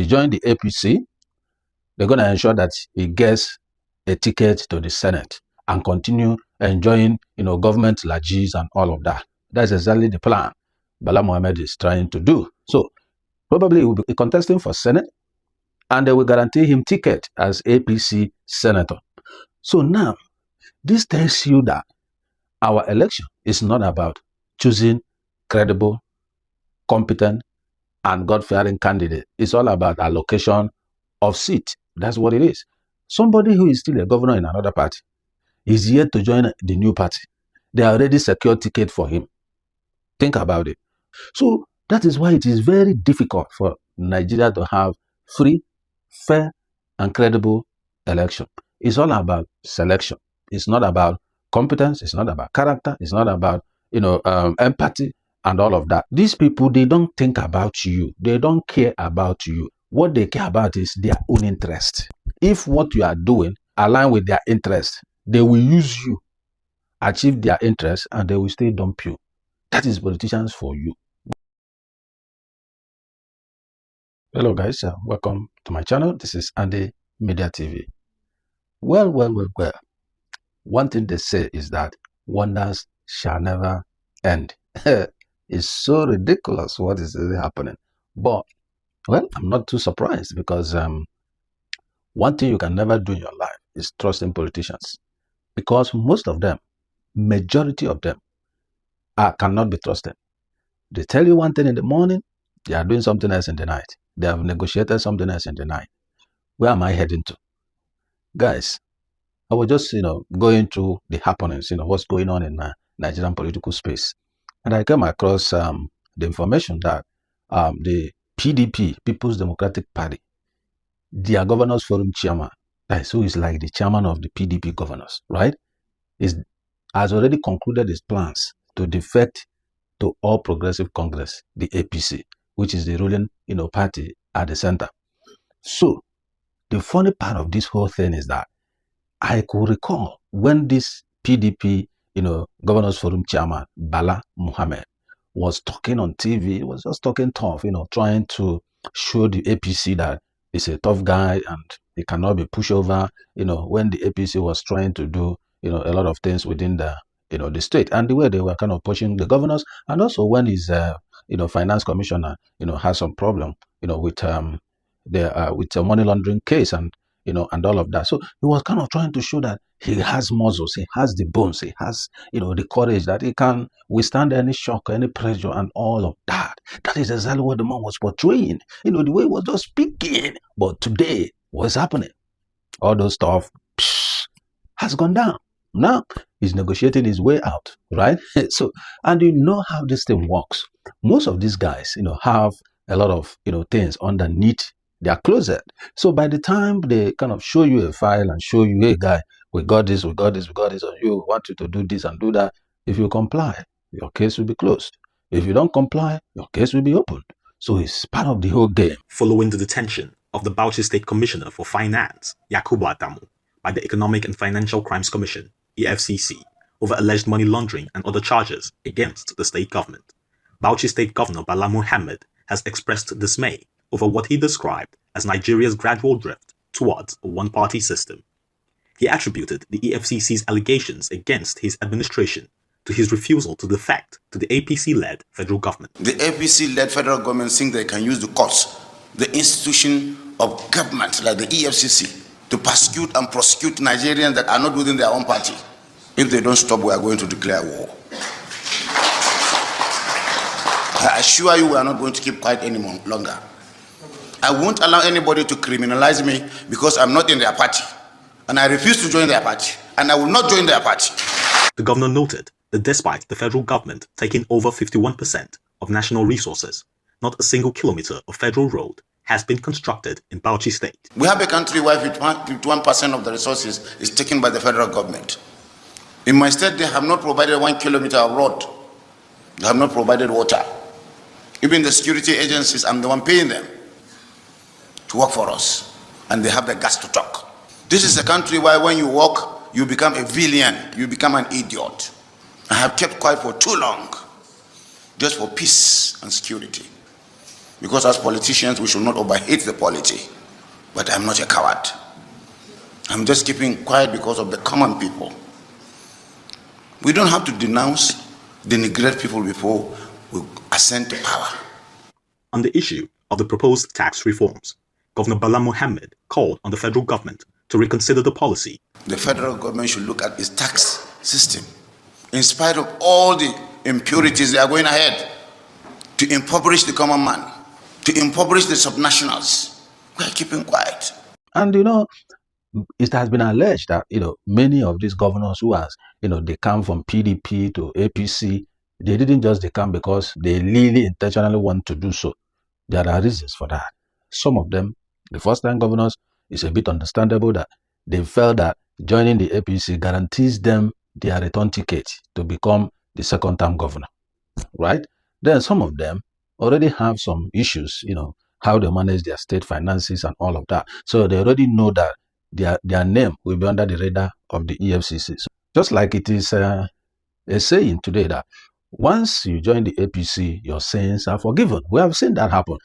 he joined the APC, they're going to ensure that he gets a ticket to the Senate and continue enjoying, government largesse and all of that. That's exactly the plan Bala Mohammed is trying to do. So probably he will be contesting for Senate, and they will guarantee him ticket as APC senator. So now, this tells you that our election is not about choosing credible, competent, and God-fearing candidate. It's all about allocation of seat. That's what it is. Somebody who is still a governor in another party is yet to join the new party. They already secured ticket for him. Think about it. So that is why it is very difficult for Nigeria to have free, fair, and credible election. It's all about selection. It's not about competence. It's not about character. It's not about, empathy and all of that. These people, they don't think about you. They don't care about you. What they care about is their own interest. If what you are doing align with their interest, they will use you, achieve their interest, and they will still dump you. That is politicians for you. Hello guys, welcome to my channel. This is Andy Media TV. Well. One thing they say is that wonders shall never end. It's so ridiculous what is really happening. But, well, I'm not too surprised because one thing you can never do in your life is trust in politicians. Because most of them, majority of them, cannot be trusted. They tell you one thing in the morning, they are doing something else in the night. They have negotiated something else in the night. Where am I heading to? Guys, I was just, going through the happenings, what's going on in Nigerian political space. And I came across the information that the PDP, People's Democratic Party, their Governors Forum chairman, who is like the chairman of the PDP governors, right, has already concluded his plans to defect to All Progressive Congress, the APC, which is the ruling, party at the center. So the funny part of this whole thing is that I could recall when this PDP, Governors Forum chairman, Bala Mohammed, was talking on TV. He was just talking tough, trying to show the APC that he's a tough guy and he cannot be pushed over, when the APC was trying to do, a lot of things within the, the state, and the way they were kind of pushing the governors, and also when his, finance commissioner, has some problem, with the money laundering case and, and all of that. So he was kind of trying to show that he has muscles, he has the bones, he has, the courage that he can withstand any shock, any pressure, and all of that. That is exactly what the man was portraying. The way he was just speaking. But today, what's happening? All those stuff has gone down. Now he's negotiating his way out, right? So, and you know how this thing works. Most of these guys, have a lot of, things underneath their closet. So by the time they kind of show you a file and show you, hey guy, we got this, and you want you to do this and do that. If you comply, your case will be closed. If you don't comply, your case will be opened. So it's part of the whole game. Following the detention of the Bauchi State Commissioner for Finance, Yakubu Adamu, by the Economic and Financial Crimes Commission, EFCC, over alleged money laundering and other charges against the state government, Bauchi State Governor Bala Mohammed has expressed dismay over what he described as Nigeria's gradual drift towards a one-party system. He attributed the EFCC's allegations against his administration to his refusal to defect to the APC-led federal government. The APC-led federal government think they can use the courts, the institution of government like the EFCC, to persecute and prosecute Nigerians that are not within their own party. If they don't stop, we are going to declare war. I assure you we are not going to keep quiet any longer. I won't allow anybody to criminalize me because I'm not in their party. And I refuse to join their party. And I will not join their party. The governor noted that despite the federal government taking over 51% of national resources, not a single kilometer of federal road has been constructed in Bauchi State. We have a country where 51% of the resources is taken by the federal government. In my state, they have not provided 1 kilometer of road. They have not provided water. Even the security agencies, I'm the one paying them to work for us. And they have the guts to talk. This is a country where when you walk, you become a villain, you become an idiot. I have kept quiet for too long, just for peace and security. because as politicians, we should not overhit the polity. But I'm not a coward. I'm just keeping quiet because of the common people. We don't have to denounce, denigrate people before we ascend to power. On the issue of the proposed tax reforms, Governor Bala Mohammed called on the federal government to reconsider the policy. The federal government should look at its tax system. In spite of all the impurities, they are going ahead to impoverish the common man, to impoverish the subnationals. We are keeping quiet. And it has been alleged that many of these governors who has they come from PDP to APC, they didn't just come because they really intentionally want to do so. There are reasons for that. Some of them, the first-time governors, is a bit understandable that they felt that joining the APC guarantees them their return ticket to become the second-term governor, right? Then some of them already have some issues, how they manage their state finances and all of that. So they already know that their name will be under the radar of the EFCC. So just like it is a saying today that once you join the APC, your sins are forgiven. We have seen that happen.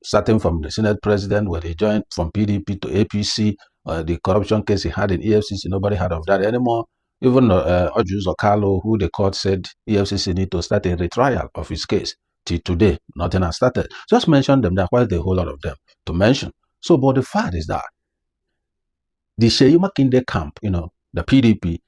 Starting from the Senate president, where they joined from PDP to APC, the corruption case he had in EFCC, nobody heard of that anymore. Even Ojus Okalo, who the court said EFCC need to start a retrial of his case. Till today, nothing has started. Just mention them. There are quite a whole lot of them to mention. So, but the fact is that the Sheyi Makinde camp, the PDP,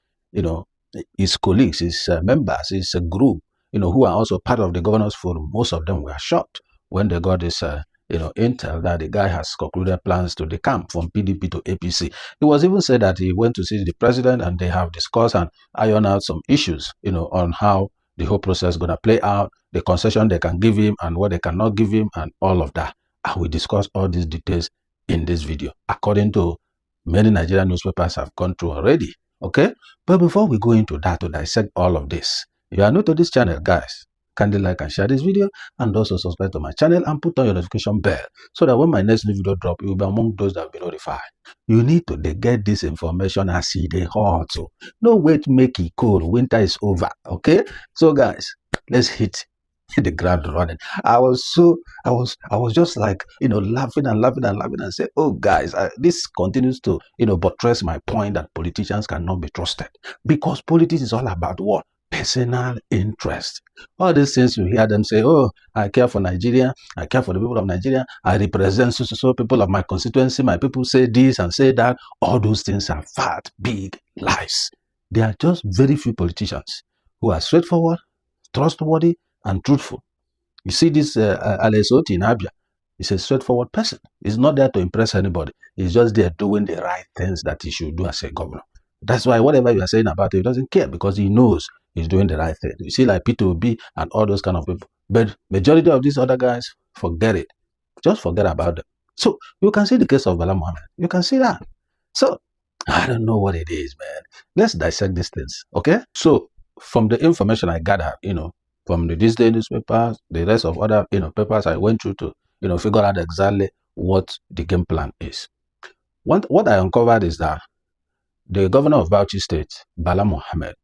his colleagues, his members, his group, who are also part of the governors forum, most of them were shocked when they got this, intel that the guy has concluded plans to decamp from PDP to APC. It was even said that he went to see the president and they have discussed and ironed out some issues, on how the whole process is going to play out, the concession they can give him and what they cannot give him and all of that. And we discuss all these details in this video, according to many Nigerian newspapers have gone through already. Okay? But before we go into that to dissect all of this, if you are new to this channel, guys, kindly like and share this video and also subscribe to my channel and put on your notification bell so that when my next new video drop, you will be among those that will be notified. You need to get this information as they hot. So no wait to make it cold. Winter is over. Okay? So guys, let's hit the ground running. I was just like laughing and say, oh guys, this continues to buttress my point that politicians cannot be trusted, because politics is all about what? Personal interest. All these things you hear them say, oh, I care for Nigeria, I care for the people of Nigeria, I represent so people of my constituency, my people say this and say that. All those things are fat, big lies. There are just very few politicians who are straightforward, trustworthy, and truthful. You see this Alesoti in Abia, he's a straightforward person. He's not there to impress anybody. He's just there doing the right things that he should do as a governor. That's why whatever you are saying about him, he doesn't care, because he knows he's doing the right thing. You see, like P2B and all those kind of people. But majority of these other guys, forget it. Just forget about them. So you can see the case of Bala Mohammed. You can see that. So I don't know what it is, man. Let's dissect these things, okay? So from the information I gathered, from the This Day newspapers, the rest of other papers I went through to figure out exactly what the game plan is. What I uncovered is that the governor of Bauchi State, Bala Mohammed,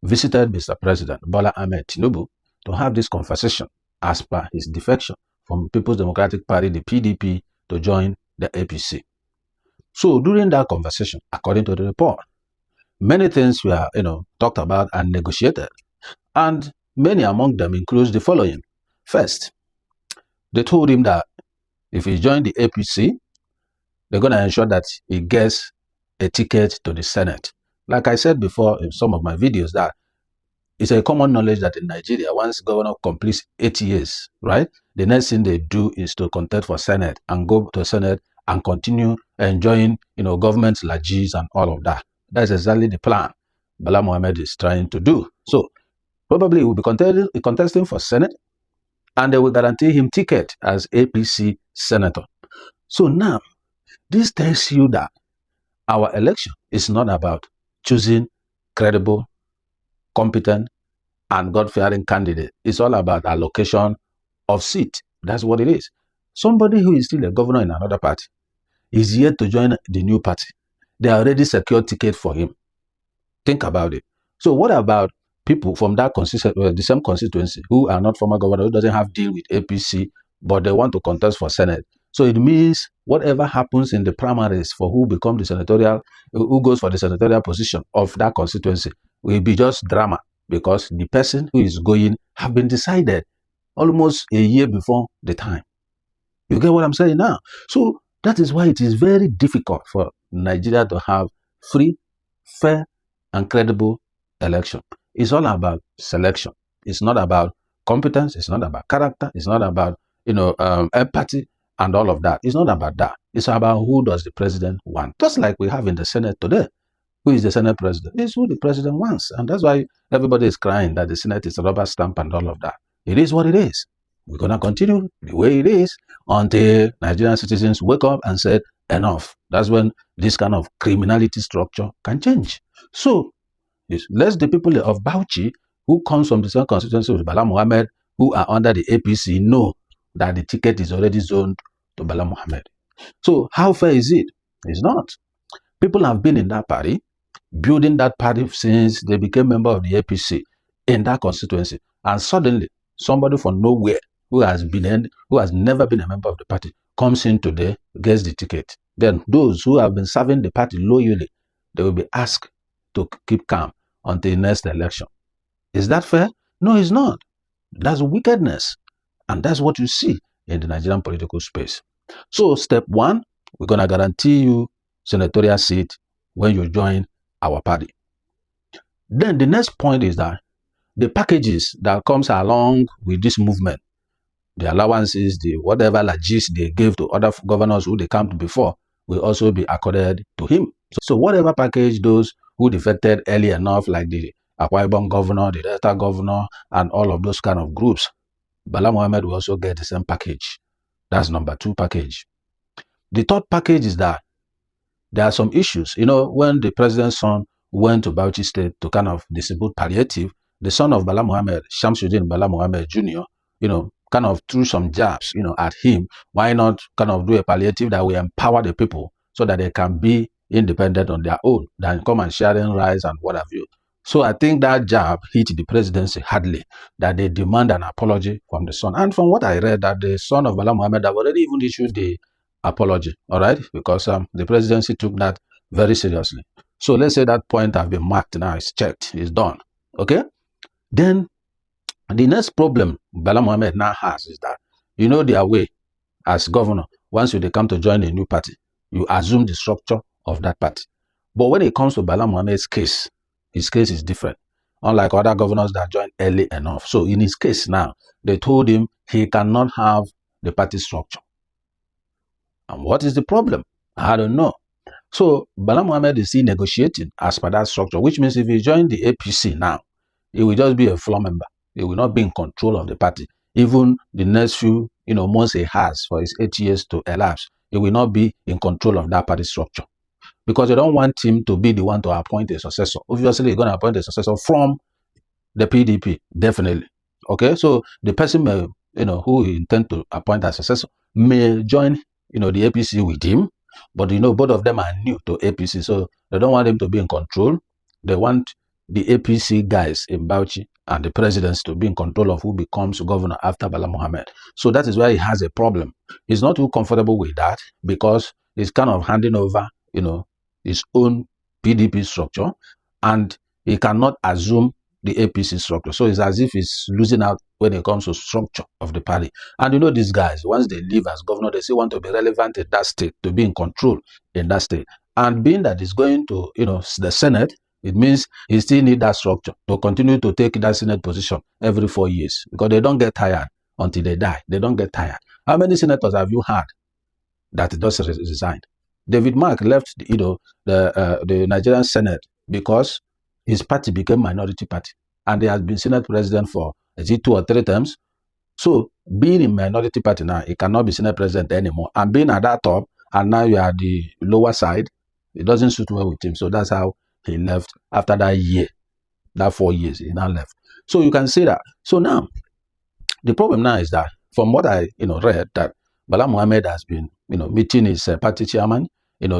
visited Mr. President Bola Ahmed Tinubu to have this conversation as per his defection from People's Democratic Party, the PDP, to join the APC. So during that conversation, according to the report, many things were talked about and negotiated, and many among them includes the following. First, they told him that if he joined the APC, they're going to ensure that he gets a ticket to the Senate. Like I said before in some of my videos, that it's a common knowledge that in Nigeria, once governor completes 8 years, right, the next thing they do is to contest for Senate and go to Senate and continue enjoying, government lages and all of that. That's exactly the plan Bala Mohammed is trying to do. So probably he will be contesting for Senate, and they will guarantee him ticket as APC senator. So now, this tells you that our election is not about choosing credible, competent, and God-fearing candidate. It's all about allocation of seat. That's what it is. Somebody who is still a governor in another party is yet to join the new party. They already secured ticket for him. Think about it. So what about people from that the same constituency who are not former governor, who doesn't have deal with APC, but they want to contest for Senate. So it means whatever happens in the primaries for who become the senatorial, who goes for the senatorial position of that constituency will be just drama, because the person who is going have been decided almost a year before the time. You get what I'm saying now? So that is why it is very difficult for Nigeria to have free, fair, and credible election. It's all about selection. It's not about competence. It's not about character. It's not about empathy and all of that. It's not about that. It's about who does the president want. Just like we have in the Senate today. Who is the Senate president? It's who the president wants. And that's why everybody is crying that the Senate is a rubber stamp and all of that. It is what it is. We're going to continue the way it is until Nigerian citizens wake up and say, enough. That's when this kind of criminality structure can change. So, let the people of Bauchi, who comes from the same constituency with Bala Mohammed, who are under the APC, know that the ticket is already zoned to Bala Mohammed. So, how fair is it? It's not. People have been in that party, building that party since they became member of the APC in that constituency. And suddenly, somebody from nowhere who has never been a member of the party comes in today, gets the ticket. Then those who have been serving the party loyally, they will be asked to keep calm until the next election. Is that fair? No, it's not. That's wickedness. And that's what you see in the Nigerian political space. So step one, we're going to guarantee you senatorial seat when you join our party. Then the next point is that the packages that comes along with this movement, the allowances, the whatever lagis they gave to other governors who they camped before, will also be accorded to him. So whatever package those who defected early enough, like the Akwa Ibom governor, the Delta governor, and all of those kind of groups, Bala Mohammed will also get the same package. That's number 2 package. The third package is that there are some issues. When the president's son went to Bauchi State to kind of distribute palliative, the son of Bala Mohammed, Shamsuddin Bala Mohammed Jr., kind of threw some jabs, at him. Why not kind of do a palliative that will empower the people so that they can be independent on their own, than come and sharing rice and what have you. So I think that jab hit the presidency hardly, that they demand an apology from the son. And from what I read, that the son of Bala Mohammed have already even issued the apology, all right? Because the presidency took that very seriously. So let's say that point has been marked now, it's checked, it's done, okay? Then the next problem Bala Mohammed now has is that, their way as governor, once they come to join a new party, you assume the structure of that party. But when it comes to Bala Mohammed's case, his case is different, unlike other governors that joined early enough. So in his case now, they told him he cannot have the party structure. And what is the problem? I don't know. So Bala Mohammed is still negotiating as per that structure, which means if he joined the APC now, he will just be a floor member. He will not be in control of the party. Even the next few months he has for his 8 years to elapse, he will not be in control of that party structure. Because they don't want him to be the one to appoint a successor. Obviously, he's going to appoint a successor from the PDP, definitely. Okay, so the person may, who he intend to appoint as successor may join, the APC with him. But, both of them are new to APC, so they don't want him to be in control. They want the APC guys in Bauchi and the presidents to be in control of who becomes governor after Bala Mohammed. So that is why he has a problem. He's not too comfortable with that, because he's kind of handing over, his own PDP structure, and he cannot assume the APC structure. So it's as if he's losing out when it comes to structure of the party. And these guys, once they leave as governor, they still want to be relevant in that state, to be in control in that state. And being that he's going to, the Senate, it means he still need that structure to continue to take that Senate position every 4 years, because they don't get tired until they die. They don't get tired. How many senators have you had that just resigned? David Mark left, the Nigerian Senate because his party became minority party, and he has been Senate president for 2 or 3 terms. So being in minority party now, he cannot be Senate president anymore. And being at that top, and now you are the lower side, it doesn't suit well with him. So that's how he left after that year, that 4 years, he now left. So you can see that. So now, the problem now is that, from what I read, that Bala Mohammed has been meeting his party chairman,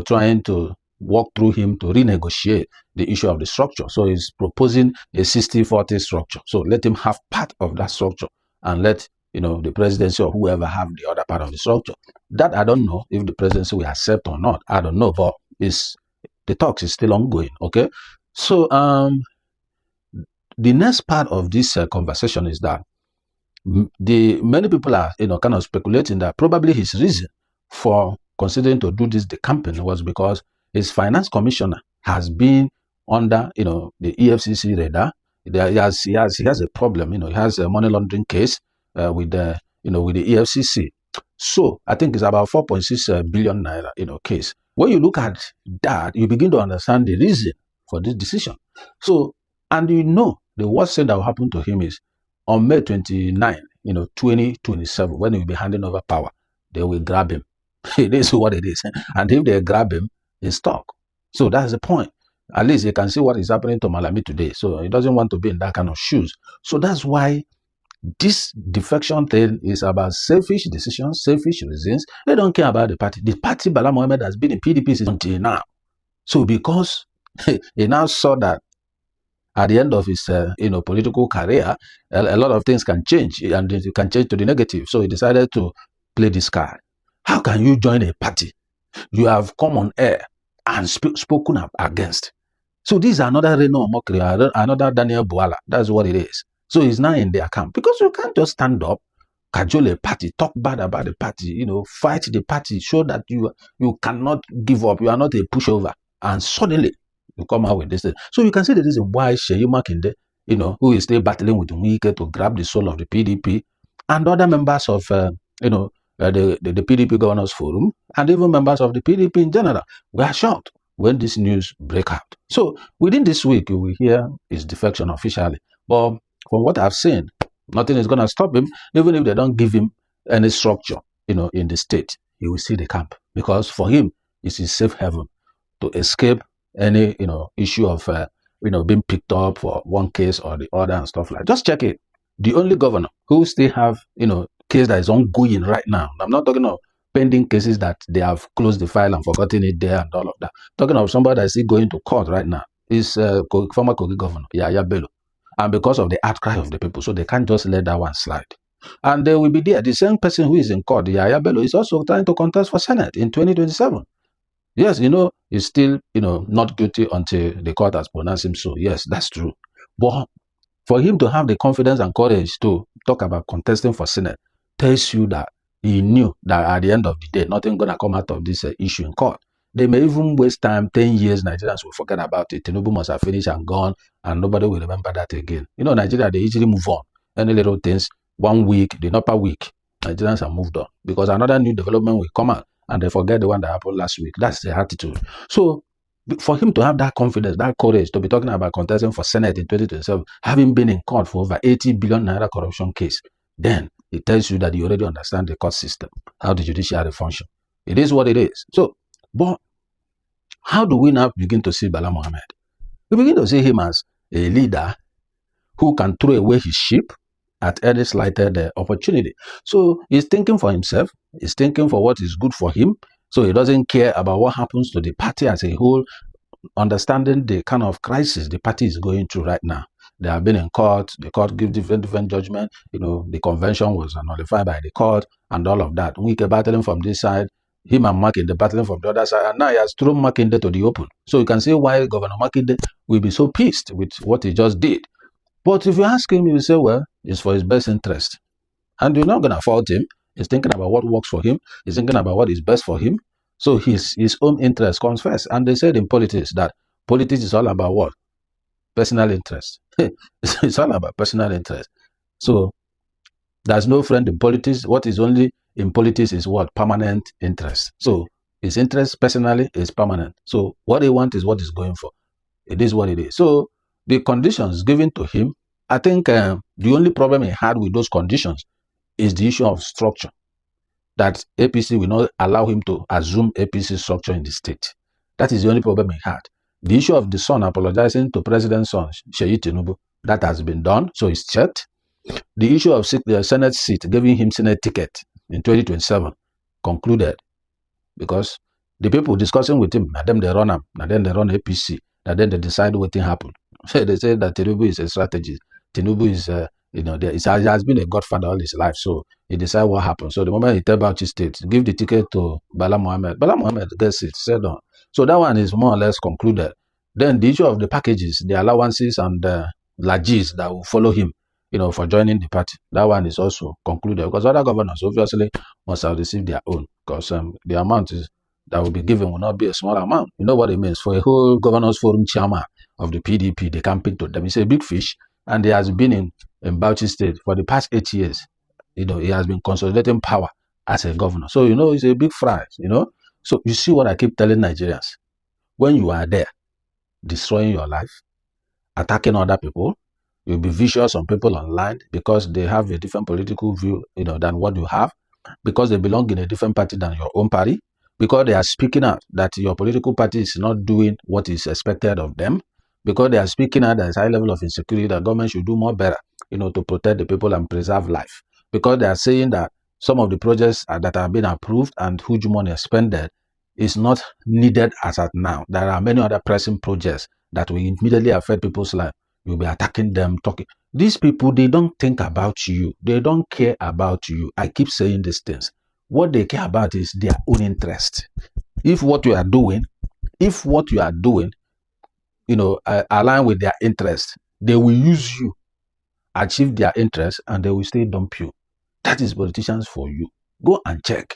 trying to work through him to renegotiate the issue of the structure. So he's proposing a 60-40 structure. So let him have part of that structure and let the presidency or whoever have the other part of the structure. That I don't know if the presidency will accept or not. I don't know, but the talks is still ongoing. Okay, so the next part of this conversation is that many people are kind of speculating that probably his reason for considering to do this the campaign was because his finance commissioner has been under the EFCC radar. He has a problem. He has a money laundering case with the with the EFCC. So I think it's about 4.6 billion naira case. When you look at that, you begin to understand the reason for this decision. So, and the worst thing that will happen to him is on May 29, 2027, when he will be handing over power, they will grab him. It is what it is. And if they grab him, he's stuck. So that's the point. At least you can see what is happening to Malami today. So he doesn't want to be in that kind of shoes. So that's why this defection thing is about selfish decisions, selfish reasons. They don't care about the party. The party Bala Mohammed has been in PDP since until now. So because he now saw that at the end of his political career, a lot of things can change, and it can change to the negative. So he decided to play this card. How can you join a party you have come on air and spoken up against? So this is another Reno Mokri, another Daniel Buala. That's what it is. So he's now in their camp, because you can't just stand up, cajole a party, talk bad about the party, fight the party, show that you cannot give up, you are not a pushover, and suddenly you come out with this thing. So you can see the reason why Sheyi Makinde, who is still battling with Wike to grab the soul of the PDP, and other members of the PDP Governors Forum, and even members of the PDP in general, were shocked when this news break out. So within this week, you will hear his defection officially. But from what I've seen, nothing is going to stop him, even if they don't give him any structure, in the state. He will see the camp, because for him, it's his safe haven to escape any, issue of, being picked up for one case or the other and stuff like that. Just check it. The only governor who still have, case that is ongoing right now. I'm not talking of pending cases that they have closed the file and forgotten it there and all of that. Talking of somebody that is still going to court right now is former Kogi governor, Yaya Bello. And because of the outcry of the people, so they can't just let that one slide. And they will be there. The same person who is in court, Yaya Bello, is also trying to contest for Senate in 2027. Yes, he's still, not guilty until the court has pronounced him so. Yes, that's true. But for him to have the confidence and courage to talk about contesting for Senate tells you that he knew that at the end of the day, nothing going to come out of this issue in court. They may even waste time, 10 years, Nigerians will forget about it. Tinubu must have finished and gone, and nobody will remember that again. Nigeria, they easily move on. Any little things, 1 week, the upper week, Nigerians have moved on. Because another new development will come out, and they forget the one that happened last week. That's the attitude. So, for him to have that confidence, that courage, to be talking about contesting for Senate in 2027, having been in court for over 80 billion naira corruption case, then it tells you that you already understand the court system, how the judiciary function. It is what it is. So, but how do we now begin to see Bala Mohammed? We begin to see him as a leader who can throw away his sheep at any slighted opportunity. So he's thinking for himself. He's thinking for what is good for him. So he doesn't care about what happens to the party as a whole, understanding the kind of crisis the party is going through right now. They have been in court. The court gives different judgment. The convention was nullified by the court and all of that. Wike battling from this side, him and Makinde battling from the other side, and now he has thrown Makinde to the open. So you can see why Governor Makinde will be so pissed with what he just did. But if you ask him, he will say, well, it's for his best interest. And you're not going to fault him. He's thinking about what works for him. He's thinking about what is best for him. So his own interest comes first. And they said in politics that politics is all about what? Personal interest. It's all about personal interest. So there's no friend in politics. What is only in politics is what? Permanent interest. So his interest personally is permanent. So what he wants is what he's going for. It is what it is. So the conditions given to him, I think the only problem he had with those conditions is the issue of structure. That APC will not allow him to assume APC structure in the state. That is the only problem he had. The issue of the son apologizing to President's son, Sheyi Tinubu, that has been done, so it's checked. The issue of the Senate seat, giving him Senate ticket in 2027, concluded. Because the people discussing with him, now them they run him, now then they run APC, now then they decide what thing happened. They say that Tinubu is a strategist. Tinubu is You know, he has been a godfather all his life, so he decided what happened. So the moment he tell Bauchi State, give the ticket to Bala Mohammed. Bala Mohammed gets it, said on. So that one is more or less concluded. Then the issue of the packages, the allowances and the lagis that will follow him, you know, for joining the party, that one is also concluded, because other governors obviously must have received their own, because the amount that will be given will not be a small amount. You know what it means for a whole governors forum chairman of the PDP, they campaign to them. It's a big fish, and he has been in Bauchi State for the past 8 years. You know, he has been consolidating power as a governor. So, you know, it's a big fry, you know. So you see what I keep telling Nigerians. When you are there, destroying your life, attacking other people, you'll be vicious on people online because they have a different political view, you know, than what you have, because they belong in a different party than your own party, because they are speaking out that your political party is not doing what is expected of them, because they are speaking out there's high level of insecurity, that government should do more better, you know, to protect the people and preserve life, because they are saying that some of the projects that have been approved and huge money expended is not needed as at now. There are many other pressing projects that will immediately affect people's life. You'll be attacking them, talking. These people, they don't think about you. They don't care about you. I keep saying these things. What they care about is their own interest. If what you are doing, you know, align with their interest, they will use you, achieve their interest, and they will still dump you. That is politicians for you. Go and check.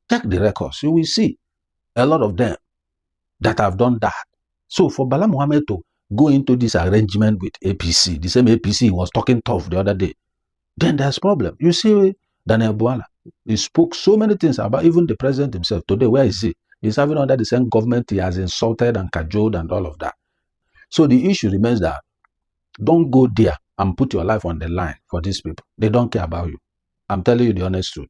Check the records. You will see a lot of them that have done that. So for Bala Mohammed to go into this arrangement with APC, the same APC was talking tough the other day, then there's problem. You see Daniel Bwala, he spoke so many things about even the president himself. Today, where is he? He's having under the same government he has insulted and cajoled and all of that. So the issue remains that don't go there and put your life on the line for these people. They don't care about you. I'm telling you the honest truth.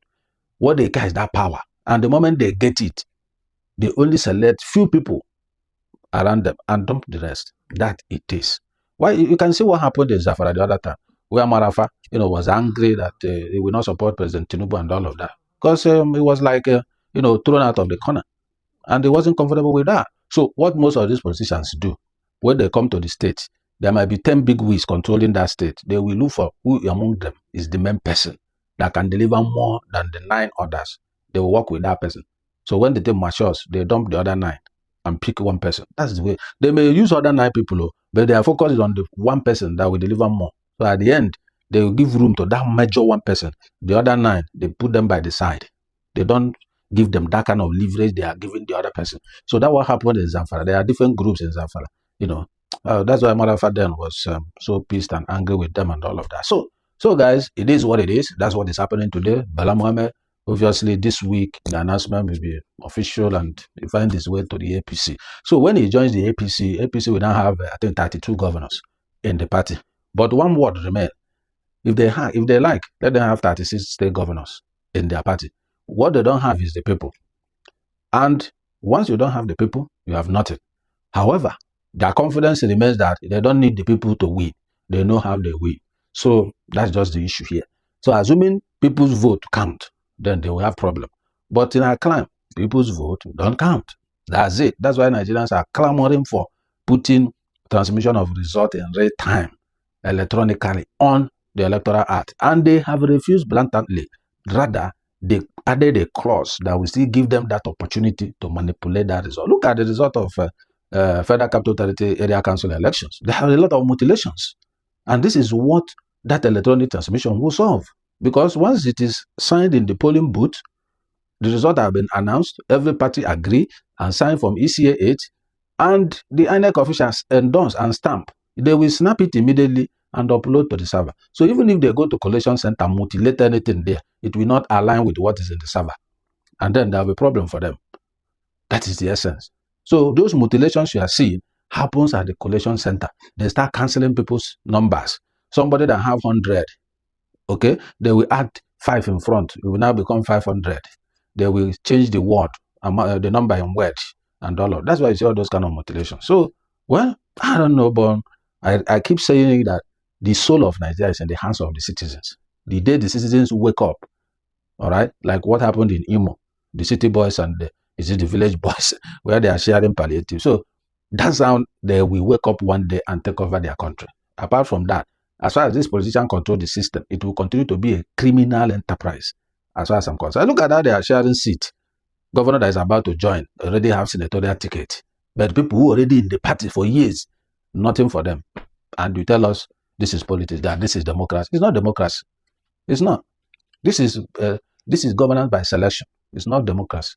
What they care is that power. And the moment they get it, they only select few people around them and dump the rest. That it is. Why you can see what happened in Zafara the other time, where Marafa, you know, was angry that he will not support President Tinubu and all of that, because it was like you know, thrown out of the corner, and he wasn't comfortable with that. So what most of these politicians do when they come to the state, there might be 10 big wigs controlling that state. They will look for who among them is the main person that can deliver more than the 9 others. They will work with that person. So when the team matures, they dump the other 9 and pick one person. That's the way. They may use other 9 people, but they are focused on the one person that will deliver more. So at the end, they will give room to that major one person. The other 9, they put them by the side. They don't give them that kind of leverage they are giving the other person. So that's what happened in Zamfara. There are different groups in Zamfara. You know, that's why Marafa then was so pissed and angry with them and all of that. So guys, it is what it is. That's what is happening today. Bala Mohammed, obviously this week the announcement will be official and he finds his way to the APC. So when he joins the APC will now have I think 32 governors in the party. But one word remains. If they like, let them have 36 state governors in their party. What they don't have is the people. And once you don't have the people, you have nothing. However, their confidence remains that they don't need the people to win. They know how they win. So that's just the issue here. So assuming people's vote count, then they will have problem. But in our climb, people's vote don't count. That's it. That's why Nigerians are clamoring for putting transmission of result in real time electronically on the Electoral Act. And they have refused blatantly. Rather, they added a clause that will still give them that opportunity to manipulate that result. Look at the result of Federal Capital Territory Area Council elections. They have a lot of mutilations. And this is what that electronic transmission will solve. Because once it is signed in the polling booth, the result have been announced, every party agree and sign from ECA 8, and the INEC officials endorse and stamp. They will snap it immediately and upload to the server. So even if they go to collection center, mutilate anything there, it will not align with what is in the server. And then there will be a problem for them. That is the essence. So those mutilations you are seeing happens at the collection center. They start cancelling people's numbers. Somebody that have 100, okay, they will add 5 in front. It will now become 500. They will change the word, the number in word, and all of. That's why you see all those kind of mutilations. So, well, I don't know, but I keep saying that the soul of Nigeria is in the hands of the citizens. The day the citizens wake up, all right, like what happened in Imo, the city boys and the village boys, where they are sharing palliative. So that's how they will wake up one day and take over their country. Apart from that, As far as this politician control the system, it will continue to be a criminal enterprise. As far as I'm concerned, look at how they are sharing seat. Governor that is about to join already have senatorial ticket, but people who already in the party for years, nothing for them. And you tell us this is politics, that this is democracy. It's not democracy. It's not. This is governance by selection. It's not democracy.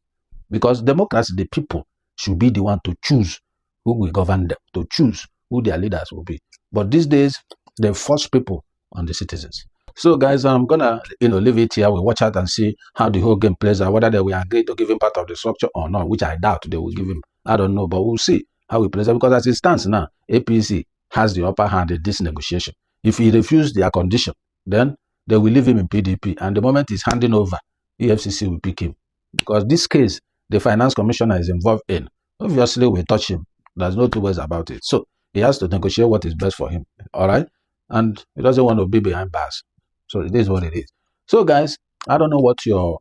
Because democracy, the people should be the one to choose who will govern them, to choose who their leaders will be. But these days, they force people on the citizens. So guys, I'm gonna leave it here. We'll watch out and see how the whole game plays out, whether they will agree to give him part of the structure or not, which I doubt they will give him. I don't know, but we'll see how he plays out, because as it stands now, APC has the upper hand in this negotiation. If he refuses their condition, then they will leave him in PDP, and the moment he's handing over, EFCC will pick him. Because this case, the finance commissioner is involved in, obviously will touch him. There's no two ways about it. So he has to negotiate what is best for him. All right? And he doesn't want to be behind bars. So it is what it is. So guys, I don't know what your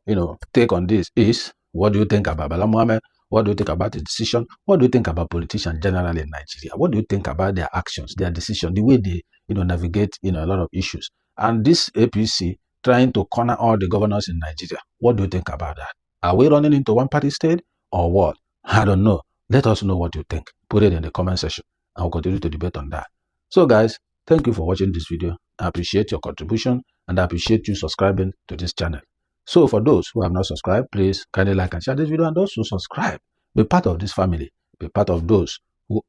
take on this is. What do you think about Bala Mohammed? What do you think about the decision? What do you think about politicians generally in Nigeria? What do you think about their actions, their decision, the way they navigate a lot of issues? And this APC trying to corner all the governors in Nigeria. What do you think about that? Are we running into one-party state or what? I don't know. Let us know what you think. Put it in the comment section. I will continue to debate on that. So guys, thank you for watching this video. I appreciate your contribution and I appreciate you subscribing to this channel. So for those who have not subscribed, please kindly like and share this video, and those who subscribe, be part of this family. Be part of those who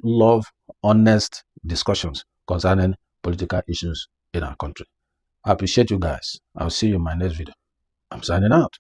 love honest discussions concerning political issues in our country. I appreciate you guys. I'll see you in my next video. I'm signing out.